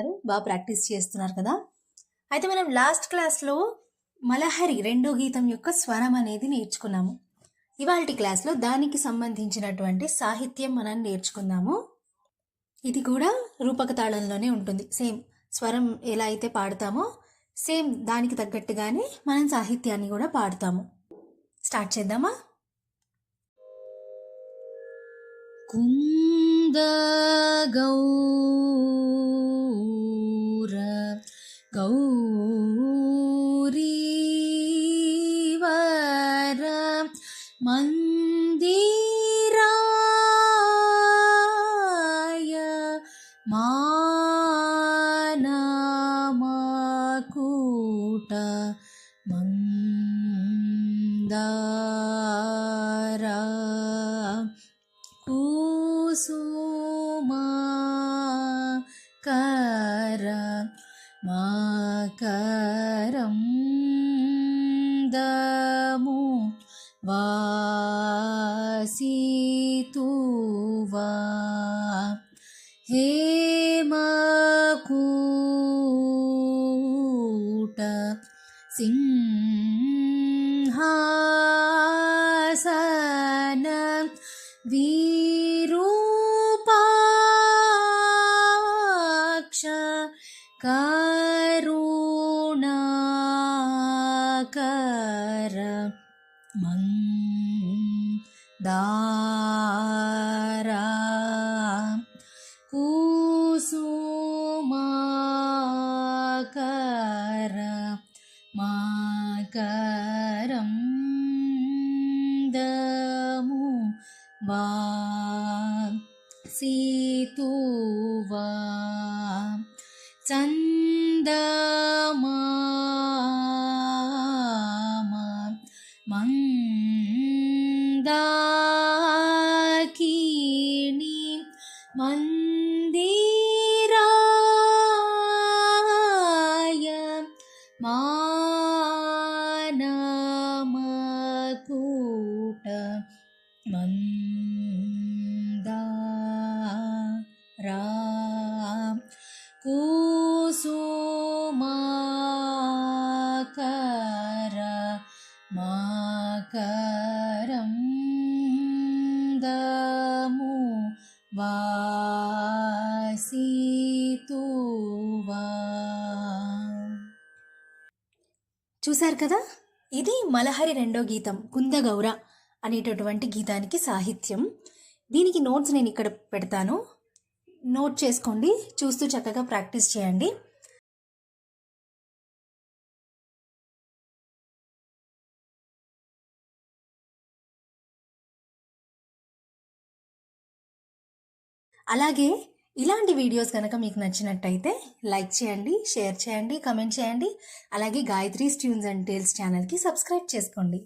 ఉన్నారు? బాగా ప్రాక్టీస్ చేస్తున్నారు కదా? అయితే మనం లాస్ట్ క్లాస్లో మలహరి రెండో గీతం యొక్క స్వరం అనేది నేర్చుకున్నాము. ఇవాల్టి క్లాస్లో దానికి సంబంధించినటువంటి సాహిత్యం మనం నేర్చుకుందాము. ఇది కూడా రూపక తాళంలోనే ఉంటుంది. సేమ్ స్వరం ఎలా అయితే పాడతామో సేమ్ దానికి తగ్గట్టుగానే మనం సాహిత్యాన్ని కూడా పాడతాము. స్టార్ట్ చేద్దామా? కుంద గౌర గౌరీవర మందిరాయ మానమకూట మందార కుసుమాకర మకరం దము వాసితువా హేమకూట సింహాసన విరూపాక్ష కరుణాకర మందార కుసుమాకర మకరం దము వాసితువా చందమామ మందాకిని మందిరాయ మానమకూట మందార కుసుమాకర మకరం దము వాసితువా. చూశారు కదా? ఇది మలహరి రెండో గీతం కుందగౌర అనేటటువంటి గీతానికి సాహిత్యం. దీనికి నోట్స్ నేను ఇక్కడ పెడతాను, నోట్ చేసుకోండి, చూస్తూ చక్కగా ప్రాక్టీస్ చేయండి. అలాగే ఇలాంటి వీడియోస్ కనుక మీకు నచ్చినట్టయితే లైక్ చేయండి, షేర్ చేయండి, కమెంట్ చేయండి. అలాగే గాయత్రీస్ ట్యూన్స్ అండ్ టేల్స్ ఛానల్కి సబ్స్క్రైబ్ చేసుకోండి.